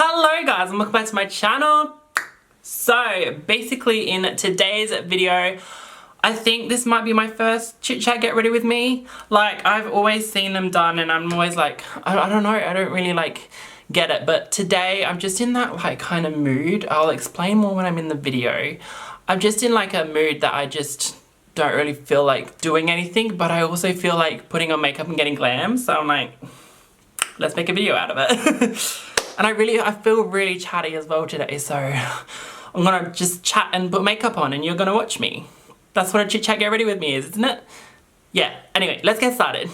Hello guys and welcome back to my channel. So basically in today's video, I think this might be my first chit chat get ready with me. Like, I've always seen them done and I'm always like, I don't know, I don't really like get it. But today I'm just in that like kind of mood. I'll explain more when I'm in the video. I'm just in like a mood that I just don't really feel like doing anything, but I also feel like putting on makeup and getting glam. So I'm like, let's make a video out of it. And I feel really chatty as well today, so I'm gonna just chat and put makeup on and you're gonna watch me. That's what a chit chat get ready with me is, isn't it? Yeah, anyway, let's get started.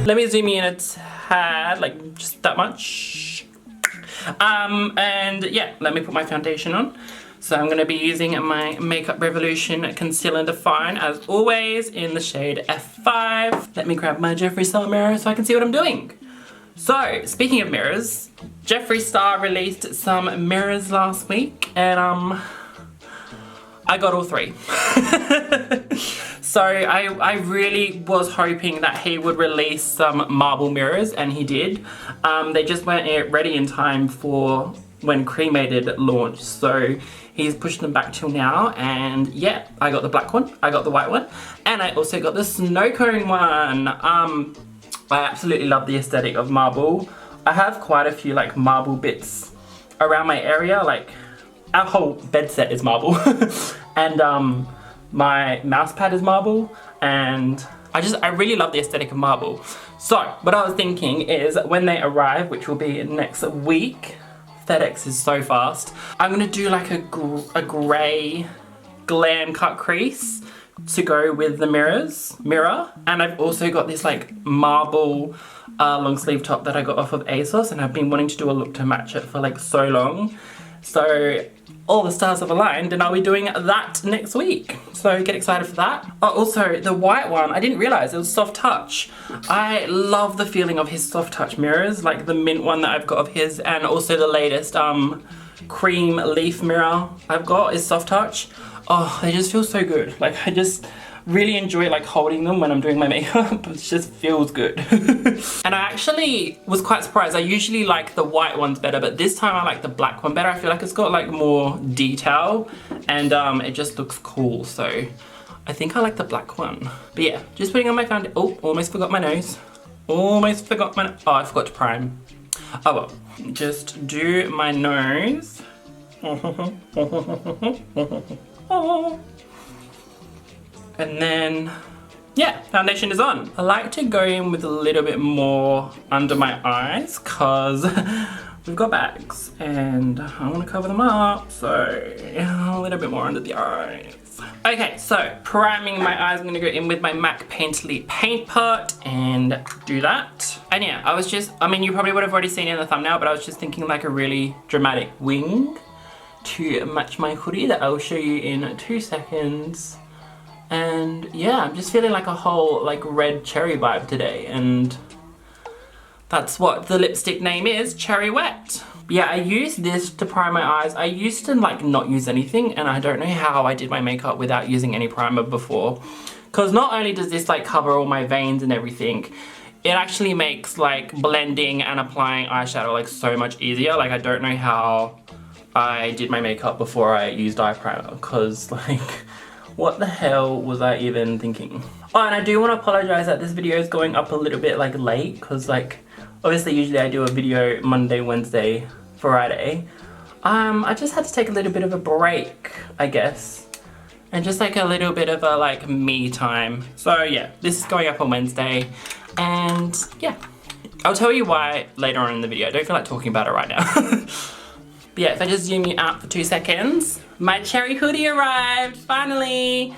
Let me zoom in a tad, like just that much. And yeah, let me put my foundation on. So I'm going to be using my Makeup Revolution Conceal and Define as always in the shade F5. Let me grab my Jeffree Star mirror so I can see what I'm doing. So speaking of mirrors, Jeffree Star released some mirrors last week and I got all three. So I really was hoping that he would release some marble mirrors, and he did. They just weren't ready in time for when Cremated launched, so he's pushed them back till now. And yeah, I got the black one, I got the white one, and I also got the snow cone one. I absolutely love the aesthetic of marble. I have quite a few like marble bits around my area, like our whole bed set is marble. And my mouse pad is marble, and I really love the aesthetic of marble. So what I was thinking is when they arrive, which will be next week, FedEx is so fast, I'm gonna do like a grey glam cut crease to go with the mirror. And I've also got this like marble long sleeve top that I got off of ASOS, and I've been wanting to do a look to match it for like so long. So all the stars have aligned and I'll be doing that next week. So get excited for that. Oh, also the white one, I didn't realize it was soft touch. I love the feeling of his soft touch mirrors, like the mint one that I've got of his, and also the latest cream leaf mirror I've got is soft touch. Oh, they just feel so good. Like, I just really enjoy like holding them when I'm doing my makeup. It just feels good. And I actually was quite surprised. I usually like the white ones better, but this time I like the black one better. I feel like it's got like more detail and it just looks cool. So I think I like the black one. But yeah, just putting on my foundation. Oh, almost forgot my nose. Almost forgot my, oh, I forgot to prime. Oh well, just do my nose. And then, yeah, foundation is on. I like to go in with a little bit more under my eyes because we've got bags and I want to cover them up, so a little bit more under the eyes. Okay, so priming my eyes, I'm going to go in with my MAC Painterly Paint Pot and do that. And yeah, I mean, you probably would have already seen it in the thumbnail, but I was just thinking like a really dramatic wing to match my hoodie that I'll show you in 2 seconds. And yeah, I'm just feeling like a whole like red cherry vibe today, and that's what the lipstick name is, Cherry Wet. Yeah, I use this to prime my eyes. I used to like not use anything, and I don't know how I did my makeup without using any primer before. Because not only does this like cover all my veins and everything, it actually makes like blending and applying eyeshadow like so much easier. Like, I don't know how I did my makeup before I used eye primer, because like, what the hell was I even thinking? Oh, and I do want to apologize that this video is going up a little bit like late, because like obviously usually I do a video Monday, Wednesday, Friday. I just had to take a little bit of a break, I guess, and just like a little bit of a like me time. So yeah, this is going up on Wednesday, and yeah, I'll tell you why later on in the video. I don't feel like talking about it right now. But yeah, if I just zoom you out for 2 seconds, my cherry hoodie arrived, finally.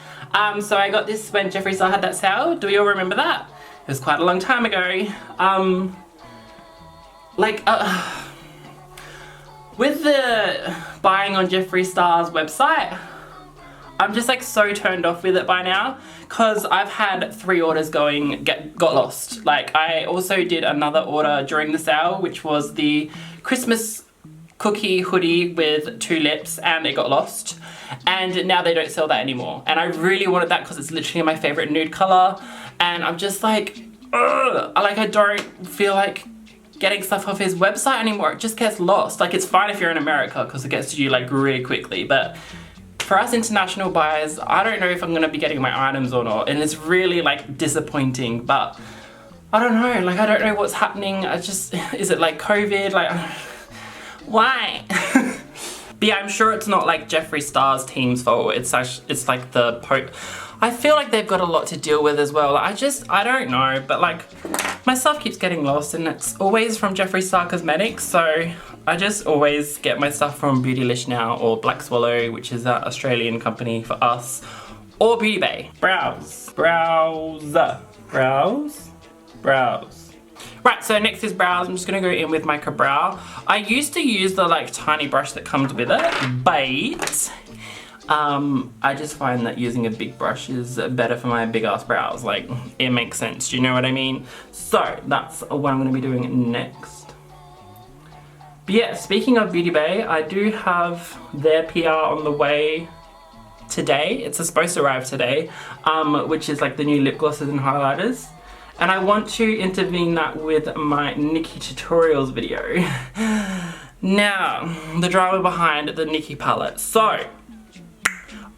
So I got this when Jeffree Star had that sale. Do we all remember that? It was quite a long time ago. With the buying on Jeffree Star's website, I'm just like so turned off with it by now, because I've had 3 orders got lost. Like, I also did another order during the sale, which was the Christmas cookie hoodie with 2 lips and it got lost. And now they don't sell that anymore. And I really wanted that because it's literally my favorite nude color. And I'm just like, ugh. Like I don't feel like getting stuff off his website anymore. It just gets lost. Like it's fine if you're in America because it gets to you like really quickly. But for us international buyers, I don't know if I'm gonna be getting my items or not. And it's really like disappointing, but I don't know. Like I don't know what's happening. Is it like COVID? Like, why? But yeah, I'm sure it's not like Jeffree Star's team's fault. It's like I feel like they've got a lot to deal with as well. I don't know, but like my stuff keeps getting lost and it's always from Jeffree Star Cosmetics. So I just always get my stuff from Beautylish now or Black Swallow, which is an Australian company for us, or Beauty Bay. Brows. Right, so next is brows. I'm just gonna go in with my Brow. I used to use the like tiny brush that comes with it, but I just find that using a big brush is better for my big ass brows. Like, it makes sense, do you know what I mean? So that's what I'm gonna be doing next. But yeah, speaking of Beauty Bay, I do have their PR on the way today. It's supposed to arrive today, which is like the new lip glosses and highlighters. And I want to intervene that with my Nikki tutorials video. Now, the drama behind the Nikki palette. So,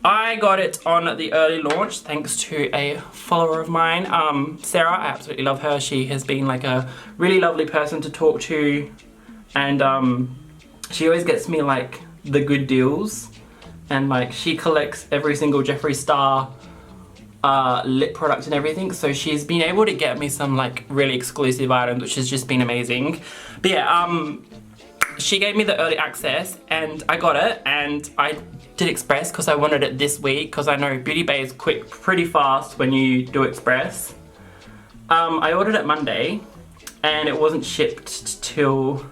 I got it on the early launch thanks to a follower of mine, Sarah. I absolutely love her. She has been like a really lovely person to talk to. And she always gets me like the good deals. And like she collects every single Jeffree Star lip product and everything, so she's been able to get me some like really exclusive items, which has just been amazing. But yeah, she gave me the early access and I got it, and I did express because I wanted it this week because I know Beauty Bay is quick, pretty fast when you do express. I ordered it Monday and it wasn't shipped till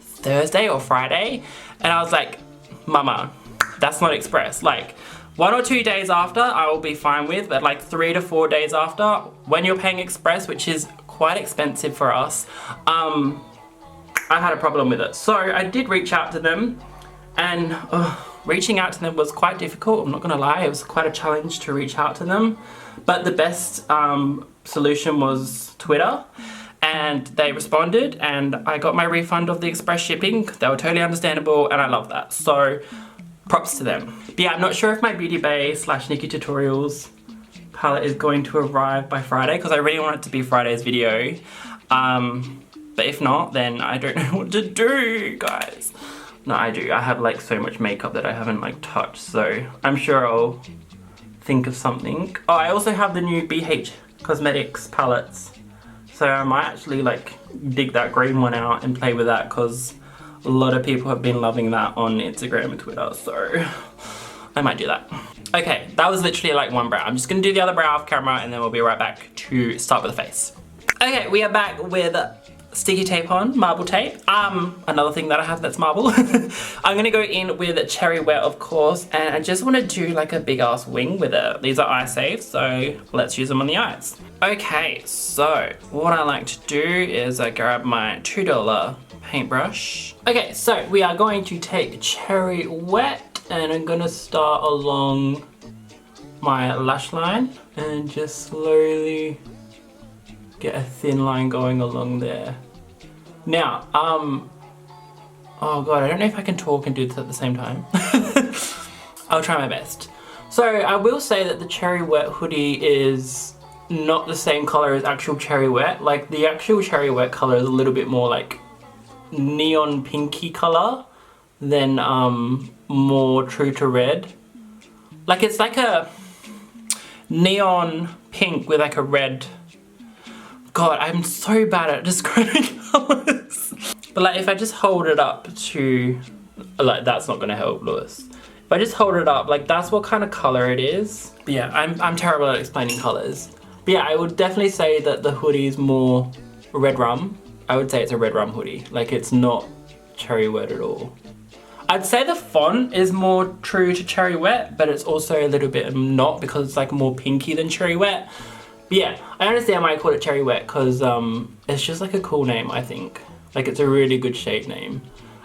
Thursday or Friday, and I was like, Mama, that's not express. Like 1 or 2 days after I will be fine with, but like 3 to 4 days after, when you're paying express, which is quite expensive for us, I had a problem with it. So I did reach out to them, and reaching out to them was quite difficult, I'm not gonna lie. It was quite a challenge to reach out to them, but the best solution was Twitter, and they responded and I got my refund of the express shipping. They were totally understandable and I love that. So props to them. But yeah, I'm not sure if my Beauty Bay / Nikki Tutorials palette is going to arrive by Friday because I really want it to be Friday's video. But if not, then I don't know what to do, guys. No, I do. I have like so much makeup that I haven't like touched, so I'm sure I'll think of something. Oh, I also have the new BH Cosmetics palettes. So I might actually like dig that green one out and play with that because a lot of people have been loving that on Instagram and Twitter, so I might do that. Okay, that was literally like one brow. I'm just gonna do the other brow off camera and then we'll be right back to start with the face. Okay, we are back with sticky tape on, marble tape. Another thing that I have that's marble. I'm gonna go in with Cherry Wet, of course, and I just wanna do like a big ass wing with it. These are eye safe, so let's use them on the eyes. Okay, so what I like to do is I grab my $2 paintbrush. Okay, so we are going to take Cherry Wet and I'm gonna start along my lash line and just slowly get a thin line going along there. Now, oh god, I don't know if I can talk and do this at the same time. I'll try my best. So I will say that the Cherry Wet hoodie is not the same color as actual Cherry Wet. Like the actual Cherry Wet color is a little bit more like neon pinky color than more true to red. Like it's like a neon pink with like a red. God, I'm so bad at describing colors. But like if I just hold it up to, like that's not gonna help, Lewis. If I just hold it up, like that's what kind of color it is. But yeah, I'm terrible at explaining colors. But yeah, I would definitely say that the hoodie is more red rum. I would say it's a red rum hoodie. Like it's not Cherry Wet at all. I'd say the font is more true to Cherry Wet, but it's also a little bit not because it's like more pinky than Cherry Wet. But yeah, I understand why I call it Cherry Wet because it's just like a cool name, I think. Like it's a really good shade name.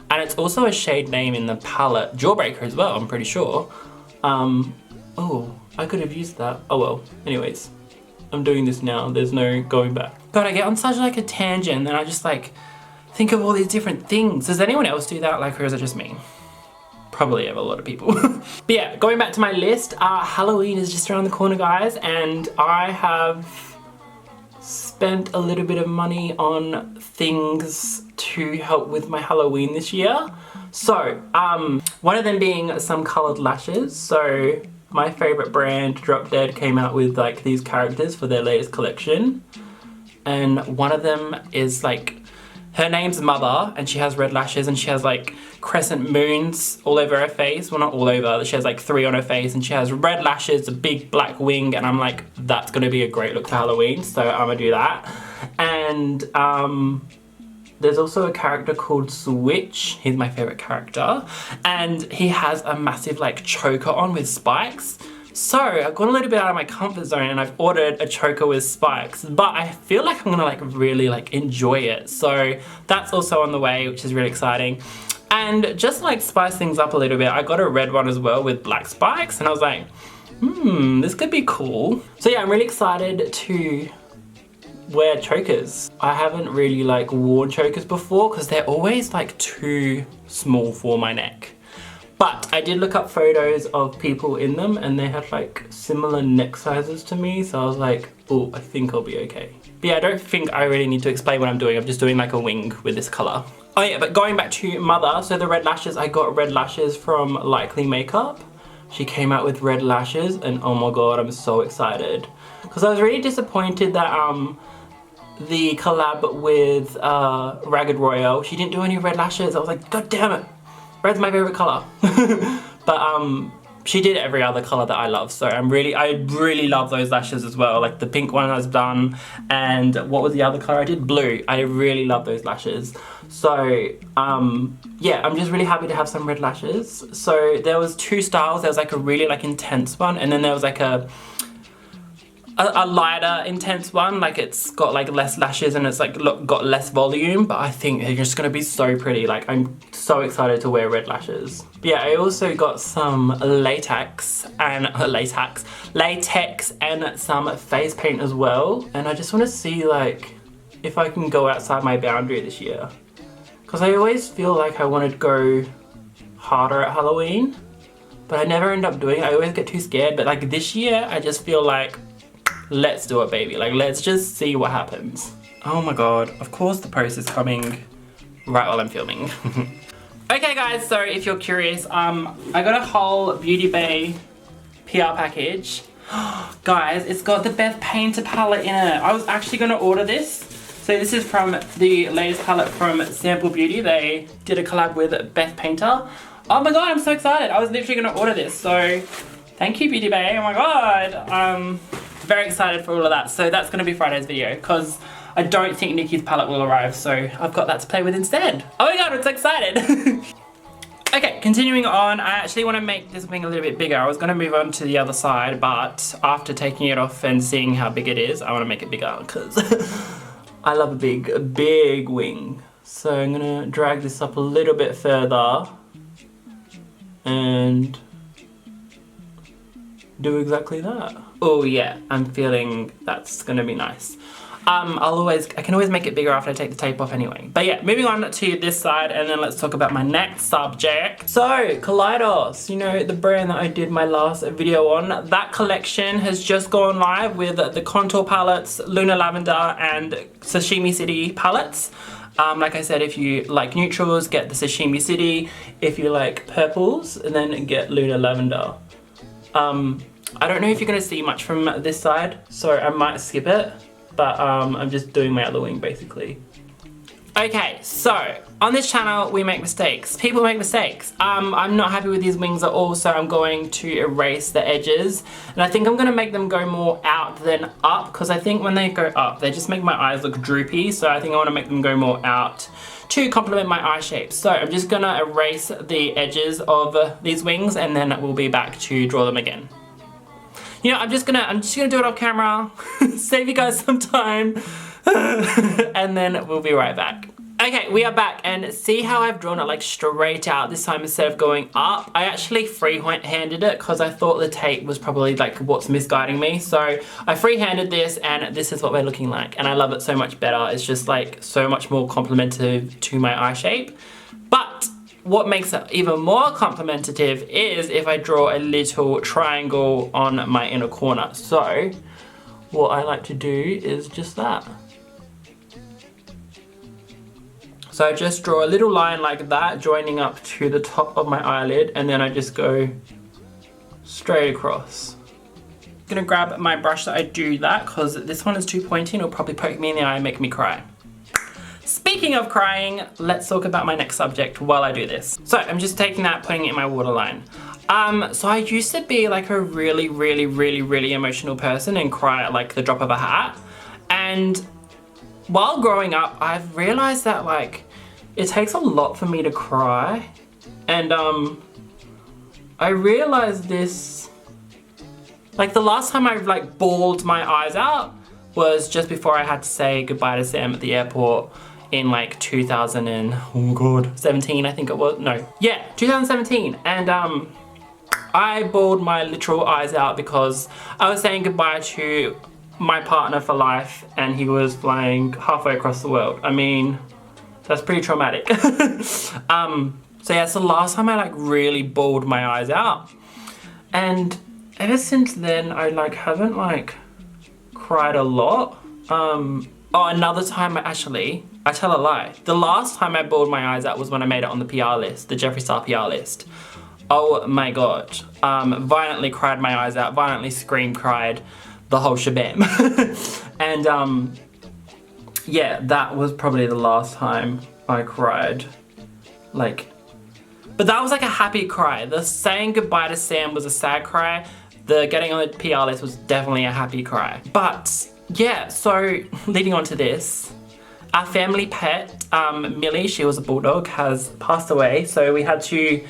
And it's also a shade name in the palette Jawbreaker as well, I'm pretty sure. Oh, I could have used that. Oh well, anyways. I'm doing this now, there's no going back. God, I get on such like a tangent and I just like think of all these different things. Does anyone else do that, like, or is it just me? Probably have a lot of people. But yeah, going back to my list, Halloween is just around the corner, guys, and I have spent a little bit of money on things to help with my Halloween this year. So, one of them being some coloured lashes. So, my favourite brand, Drop Dead, came out with like these characters for their latest collection. And one of them is like, her name's Mother, and she has red lashes, and she has like crescent moons all over her face. Well, not all over, she has like 3 on her face, and she has red lashes, a big black wing, and I'm like, that's gonna be a great look for Halloween, so I'm gonna do that. And there's also a character called Switch. He's my favorite character, and he has a massive like choker on with spikes. So I've gone a little bit out of my comfort zone and I've ordered a choker with spikes, but I feel like I'm gonna like really like enjoy it. So that's also on the way, which is really exciting. And just like spice things up a little bit, I got a red one as well with black spikes, and I was like, this could be cool. So yeah, I'm really excited to wear chokers. I haven't really like worn chokers before because they're always like too small for my neck. But I did look up photos of people in them and they had like similar neck sizes to me, so I was like, oh, I think I'll be okay. But yeah, I don't think I really need to explain what I'm doing. I'm just doing like a wing with this colour. Oh yeah, but going back to Mother, so the red lashes, I got red lashes from Likely Makeup. She came out with red lashes and oh my god, I'm so excited. Because I was really disappointed that the collab with Ragged Royale, she didn't do any red lashes. I was like, god damn it. Red's my favorite color. But she did every other color that I love, so I really love those lashes as well. Like the pink one I've done, and what was the other color I did? Blue. I really love those lashes. So yeah, I'm just really happy to have some red lashes. So there was 2 styles. There was like a really like intense one, and then there was like a lighter intense one, like it's got like less lashes and it's like got less volume, but I think they're just gonna be so pretty. Like I'm so excited to wear red lashes. But yeah, I also got some latex and some face paint as well, and I just want to see like if I can go outside my boundary this year, because I always feel like I want to go harder at Halloween, but I never end up doing it. I always get too scared, but like this year I just feel like let's do it, baby. Like, let's just see what happens. Oh my god, of course the post is coming right while I'm filming. Okay guys, so if you're curious, I got a whole Beauty Bay PR package. Guys, it's got the Beth Painter palette in it. I was actually gonna order this. So this is from the latest palette from Sample Beauty. They did a collab with Beth Painter. Oh my god, I'm so excited. I was literally gonna order this, so thank you, Beauty Bay. Oh my god. Very excited for all of that. So that's going to be Friday's video because I don't think Nikki's palette will arrive, so I've got that to play with instead. Oh my god, I'm so excited. Okay, continuing on, I actually want to make this wing a little bit bigger. I was going to move on to the other side, but after taking it off and seeing how big it is, I want to make it bigger because I love a big wing. So I'm going to drag this up a little bit further and do exactly that. Oh yeah, I'm feeling that's gonna be nice. I can always make it bigger after I take the tape off anyway. But yeah, moving on to this side, and then let's talk about my next subject. So, Kaleidos, you know, the brand that I did my last video on, that collection has just gone live with the Contour palettes, Lunar Lavender, and Sashimi City palettes. Like I said, if you like neutrals, get the Sashimi City. If you like purples, then get Lunar Lavender. I don't know if you're going to see much from this side, so I might skip it, but I'm just doing my other wing basically. Okay, so on this channel we make mistakes. People make mistakes. I'm not happy with these wings at all, so I'm going to erase the edges, and I think I'm going to make them go more out than up, because I think when they go up they just make my eyes look droopy, so I think I want to make them go more out to complement my eye shape. So I'm just going to erase the edges of these wings, and then we'll be back to draw them again. You know, I'm just gonna do it off camera, save you guys some time, and then we'll be right back. Okay, we are back, and see how I've drawn it like straight out this time instead of going up? I actually free-handed it because I thought the tape was probably like what's misguiding me. So I free-handed this, and this is what we're looking like, and I love it so much better. It's just like so much more complementative to my eye shape. But what makes it even more complementative is if I draw a little triangle on my inner corner. So what I like to do is just that. So I just draw a little line like that, joining up to the top of my eyelid, and then I just go straight across. I'm gonna grab my brush that I do that, because this one is too pointy and it'll probably poke me in the eye and make me cry. Speaking of crying, let's talk about my next subject while I do this. So I'm just taking that, putting it in my waterline. So I used to be like a really emotional person and cry at like the drop of a hat. And while growing up, I've realized that like it takes a lot for me to cry. And I realized this, like the last time I like bawled my eyes out was just before I had to say goodbye to Sam at the airport in like 2017, I think it was. No, yeah, 2017. And I bawled my literal eyes out because I was saying goodbye to my partner for life, and he was flying halfway across the world. I mean, that's pretty traumatic. So yeah, it's the last time I like really bawled my eyes out. And ever since then, I like haven't like cried a lot. Oh, another time I tell a lie. The last time I bawled my eyes out was when I made it on the PR list, the Jeffree Star PR list. Oh my God. Violently cried my eyes out, violently cried, the whole shabam. And yeah, that was probably the last time I cried. Like, but that was like a happy cry. The saying goodbye to Sam was a sad cry. The getting on the PR list was definitely a happy cry. But yeah, so leading on to this, our family pet, Millie, she was a bulldog, has passed away. So we had to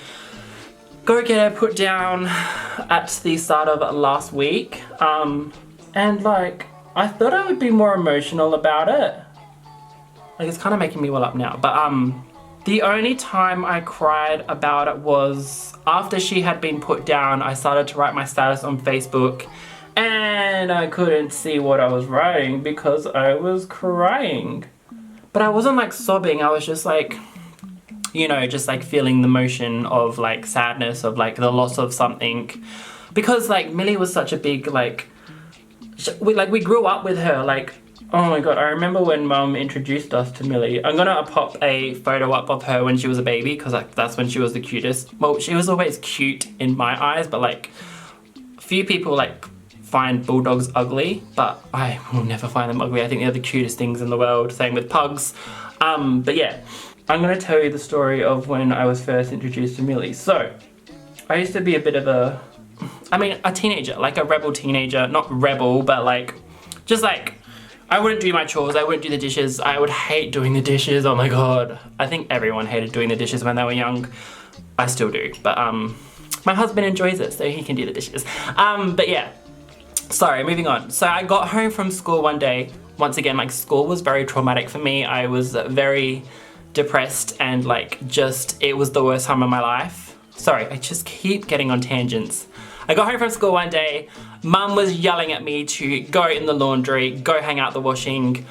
go get her put down at the start of last week. And like, I thought I would be more emotional about it. Like, it's kind of making me well up now. But the only time I cried about it was after she had been put down. I started to write my status on Facebook, and I couldn't see what I was writing because I was crying. But I wasn't like sobbing, I was just like, you know, just like feeling the motion of like sadness, of like the loss of something. Because like Millie was such a big like, we grew up with her. Like, oh my God, I remember when Mum introduced us to Millie. I'm gonna pop a photo up of her when she was a baby, because like that's when she was the cutest. Well, she was always cute in my eyes, but like few people like find bulldogs ugly, but I will never find them ugly. I think they're the cutest things in the world. Same with pugs. But yeah, I'm gonna tell you the story of when I was first introduced to Millie. So I used to be a bit of a teenager, like a rebel teenager. Not rebel, but like, just like, I wouldn't do my chores, I wouldn't do the dishes, I would hate doing the dishes. Oh my God. I think everyone hated doing the dishes when they were young. I still do, but my husband enjoys it, so he can do the dishes. But yeah, sorry, moving on. So I got home from school one day. Once again, like, school was very traumatic for me. I was very depressed, and like, just, it was the worst time of my life. Sorry, I just keep getting on tangents. I got home from school one day, Mum was yelling at me to go in the laundry, go hang out the washing,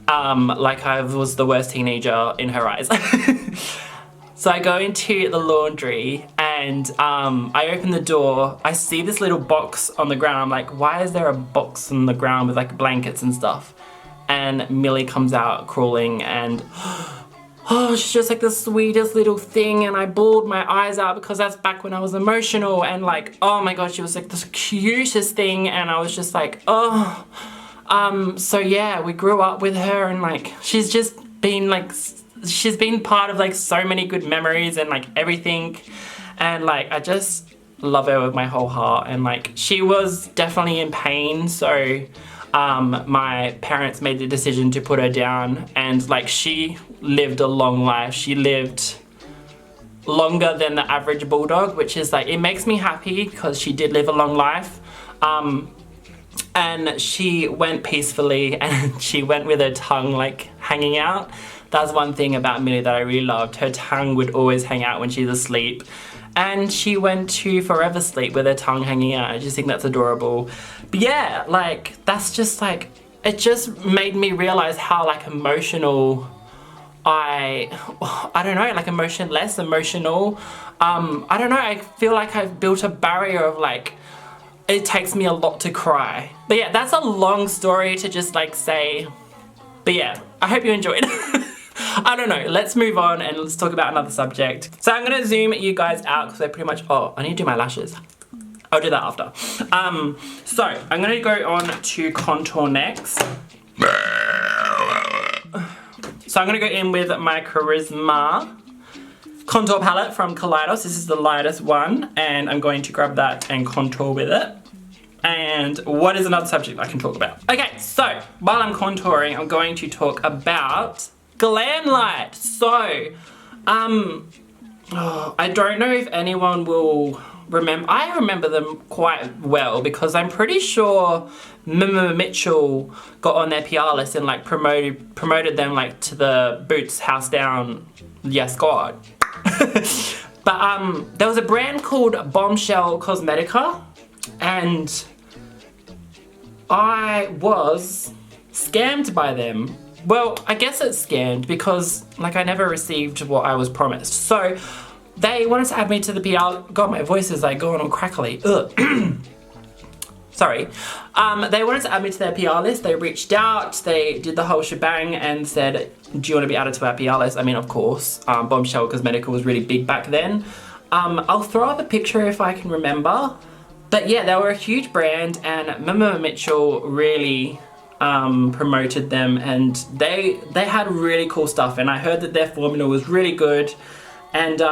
like I was the worst teenager in her eyes. So I go into the laundry, and I open the door, I see this little box on the ground. I'm like, why is there a box on the ground with like blankets and stuff? And Millie comes out crawling, and oh, she's just like the sweetest little thing, and I bawled my eyes out because that's back when I was emotional, and like, oh my God, she was like the cutest thing, and I was just like, oh. So yeah, we grew up with her, and like, she's just been like, she's been part of like so many good memories and like everything, and like, I just love her with my whole heart. And like, she was definitely in pain, so my parents made the decision to put her down, and like, she lived a long life. She lived longer than the average bulldog, which is like, it makes me happy because she did live a long life. And she went peacefully, and she went with her tongue like hanging out. That's one thing about Millie that I really loved. Her tongue would always hang out when she's asleep. And she went to forever sleep with her tongue hanging out. I just think that's adorable. But yeah, like, that's just like, it just made me realize how like emotional I don't know, like emotionless, emotional. I don't know, I feel like I've built a barrier of like, it takes me a lot to cry. But yeah, that's a long story to just like say. But yeah, I hope you enjoyed. I don't know, let's move on and let's talk about another subject. So I'm gonna zoom you guys out because I pretty much, oh, I need to do my lashes. I'll do that after. So I'm gonna go on to contour next. So I'm gonna go in with my Charisma contour palette from COLLABS. This is the lightest one, and I'm going to grab that and contour with it. And what is another subject I can talk about? Okay, so while I'm contouring, I'm going to talk about Glam Light. So, I don't know if anyone will remember. I remember them quite well because I'm pretty sure Mitchell got on their PR list and like promoted them like to the Boots House Down. Yes, God. But there was a brand called Bombshell Cosmetica, and I was scammed by them. Well, I guess it's scammed because like I never received what I was promised. So they wanted to add me to the PR. God, my voice is like going all crackly. Ugh. Sorry. They wanted to add me to their PR list. They reached out, they did the whole shebang and said, do you want to be added to our PR list? I mean, of course. Bombshell Cosmetica was really big back then. I'll throw up a picture if I can remember. But yeah, they were a huge brand, and Mitchell really promoted them, and they had really cool stuff, and I heard that their formula was really good. And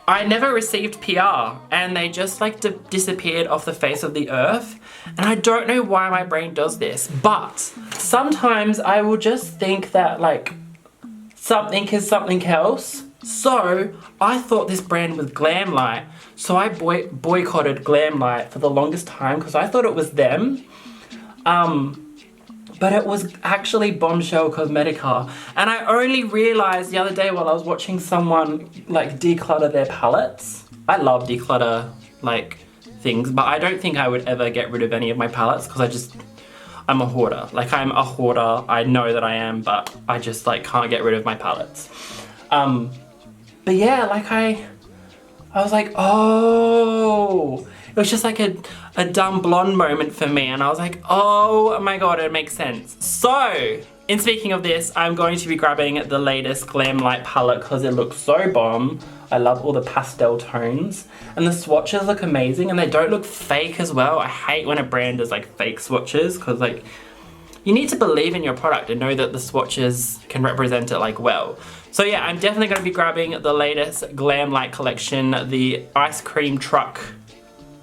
I never received PR, and they just like disappeared off the face of the earth. And I don't know why my brain does this, but sometimes I will just think that like something is something else. So I thought this brand was Glam Light, so I boycotted Glam Light for the longest time because I thought it was them. But it was actually Bombshell Cosmetica. And I only realized the other day while I was watching someone like declutter their palettes. I love declutter like things, but I don't think I would ever get rid of any of my palettes because I'm a hoarder. Like I'm a hoarder, I know that I am, but I just like can't get rid of my palettes. But yeah, like I was like, oh, it was just like a dumb blonde moment for me, and I was like, oh my god, it makes sense. So, in speaking of this, I'm going to be grabbing the latest Glam Light palette because it looks so bomb. I love all the pastel tones, and the swatches look amazing, and they don't look fake as well. I hate when a brand does like fake swatches because like, you need to believe in your product and know that the swatches can represent it like well. So yeah, I'm definitely going to be grabbing the latest Glam Light collection, the Ice Cream Truck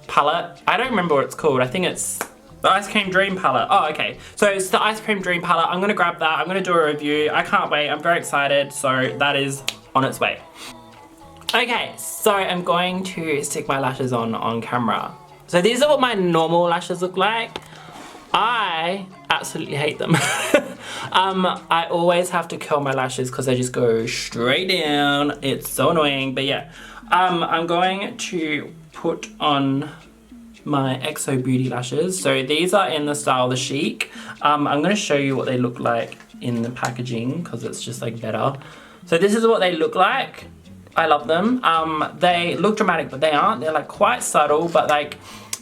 palette. I don't remember what it's called. I think it's the Ice Cream Dream palette. Oh, okay. So it's the Ice Cream Dream palette. I'm going to grab that. I'm going to do a review. I can't wait. I'm very excited. So that is on its way. Okay, so I'm going to stick my lashes on camera. So these are what my normal lashes look like. I absolutely hate them. I always have to curl my lashes because they just go straight down. It's so annoying, but yeah. I'm going to put on my Exo Beauty Lashes. So these are in the style the Chic. I'm going to show you what they look like in the packaging because it's just like better. So this is what they look like. I love them. They look dramatic, but they aren't. They're like quite subtle, but like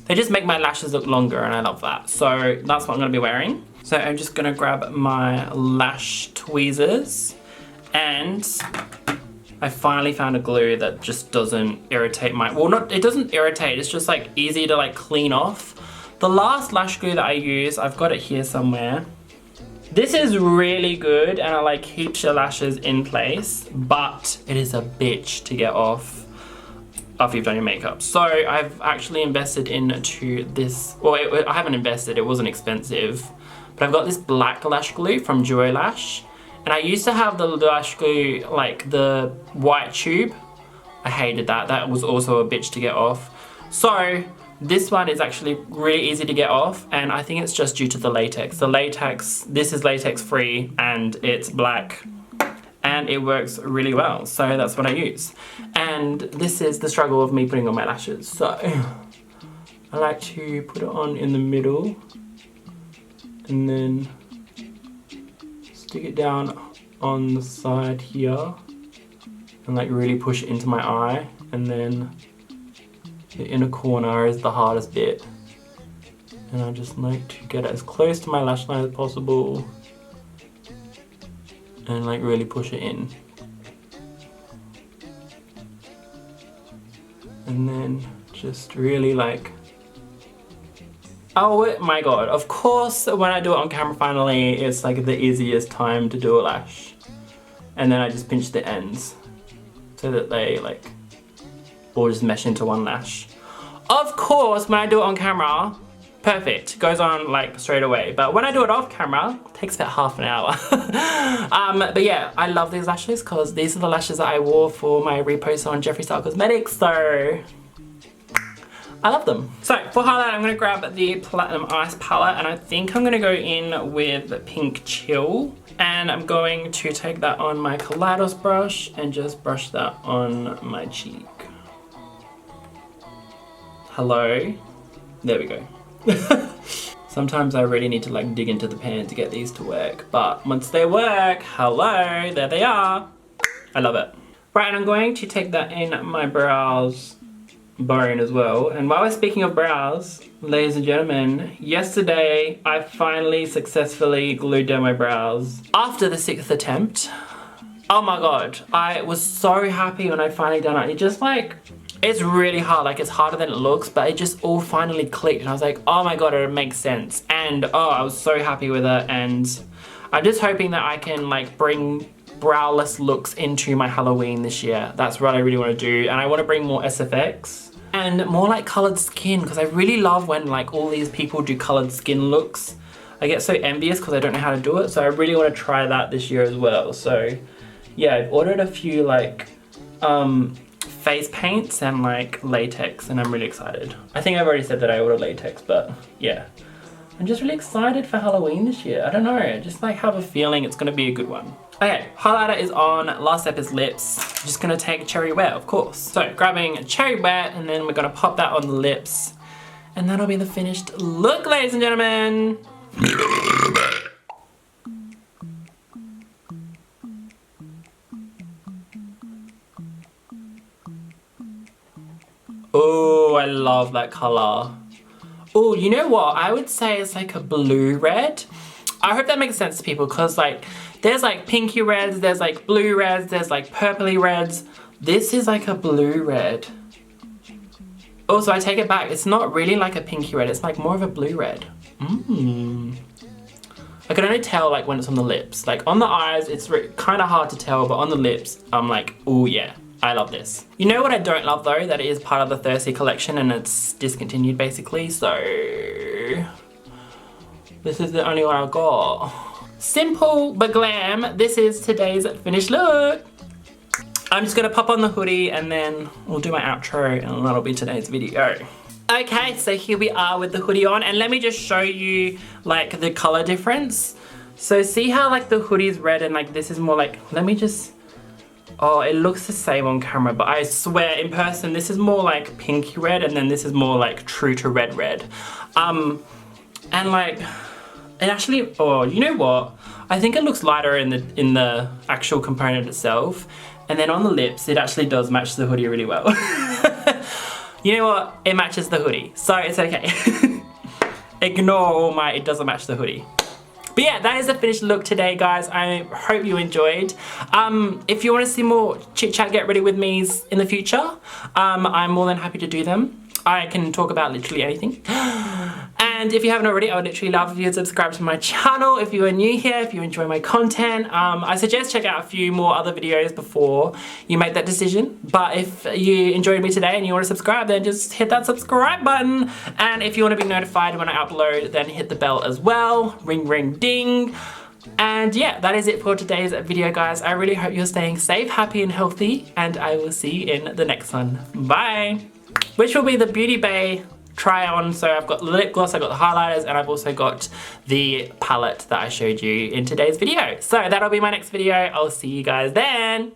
they just make my lashes look longer, and I love that. So that's what I'm going to be wearing. So I'm just going to grab my lash tweezers, and I finally found a glue that just doesn't irritate my, well, not, it doesn't irritate, it's just like easy to like clean off. The last lash glue that I use, I've got it here somewhere. This is really good and it like keeps your lashes in place, but it is a bitch to get off after you've done your makeup. So I've actually invested into this, well, I haven't invested, it wasn't expensive, but I've got this black lash glue from Duo Lash. And I used to have the lash glue, like the white tube. I hated that. That was also a bitch to get off. So This one is actually really easy to get off, and I think it's just due to the latex. The latex, this is latex free and it's black and it works really well. So that's what I use. And this is the struggle of me putting on my lashes. So I like to put it on in the middle and then stick it down on the side here and like really push it into my eye, and then the inner corner is the hardest bit, and I just like to get it as close to my lash line as possible and like really push it in, and then just really like, oh my god, of course when I do it on camera finally it's like the easiest time to do a lash, and then I just pinch the ends so that they like all just mesh into one lash. Of course, when I do it on camera, perfect, goes on like straight away. But when I do it off camera, it takes about half an hour. But yeah, I love these lashes because these are the lashes that I wore for my repost on Jeffree Star Cosmetics, so I love them. So for highlight, I'm gonna grab the Platinum Ice palette, and I think I'm gonna go in with Pink Chill. And I'm going to take that on my COLLABS brush and just brush that on my cheek. Hello? There we go. Sometimes I really need to like dig into the pan to get these to work, but once they work, hello, there they are. I love it. Right, and I'm going to take that in my brows bone as well. And while we're speaking of brows, ladies and gentlemen, yesterday I finally successfully glued down my brows after the 6th attempt. Oh my god, I was so happy when I finally done it. It just like, it's really hard, like it's harder than it looks, but it just all finally clicked and I was like, oh my god, it makes sense. And oh, I was so happy with it, and I'm just hoping that I can like bring browless looks into my Halloween this year. That's what I really want to do, and I want to bring more SFX and more like colored skin, because I really love when like all these people do colored skin looks. I get so envious because I don't know how to do it, so I really want to try that this year as well. So yeah, I've ordered a few like face paints and like latex, and I'm really excited. I think I've already said that I ordered latex, but yeah. I'm just really excited for Halloween this year. I don't know, I just like have a feeling it's gonna be a good one. Okay, highlighter is on, last step is lips. I'm just gonna take Cherry Wet, of course. So grabbing Cherry Wet, and then we're gonna pop that on the lips, and that'll be the finished look, ladies and gentlemen. Oh, I love that color. Oh, you know what? I would say it's like a blue red. I hope that makes sense to people, because like there's like pinky reds, there's like blue reds, there's like purpley reds. This is like a blue red. Also, I take it back. It's not really like a pinky red. It's like more of a blue red. I can only tell like when it's on the lips. Like on the eyes, it's kind of hard to tell, but on the lips, I'm like, oh yeah. I love this. You know what I don't love though? That it is part of the Thirsty collection and it's discontinued basically, so this is the only one I got. Simple but glam. This is today's finished look. I'm just gonna pop on the hoodie and then we'll do my outro and that'll be today's video. Okay, so here we are with the hoodie on, and let me just show you like the color difference. So see how like the hoodie's red and like this is more like, let me just, oh, it looks the same on camera, but I swear in person, this is more like pinky red and then this is more like true to red red. And like, it actually, oh, you know what? I think it looks lighter in the actual component itself. And then on the lips, it actually does match the hoodie really well. You know what? It matches the hoodie, so it's okay. Ignore all my, it doesn't match the hoodie. But yeah, that is the finished look today, guys. I hope you enjoyed. If you want to see more chit chat get ready with me's in the future, I'm more than happy to do them. I can talk about literally anything. And if you haven't already, I would literally love if you would subscribe to my channel. If you are new here, if you enjoy my content, I suggest check out a few more other videos before you make that decision. But if you enjoyed me today and you want to subscribe, then just hit that subscribe button. And if you want to be notified when I upload, then hit the bell as well. Ring, ring, ding. And yeah, that is it for today's video, guys. I really hope you're staying safe, happy, and healthy. And I will see you in the next one. Bye. Which will be the Beauty Bay try on. So I've got the lip gloss, I've got the highlighters, and I've also got the palette that I showed you in today's video. So that'll be my next video. I'll see you guys then.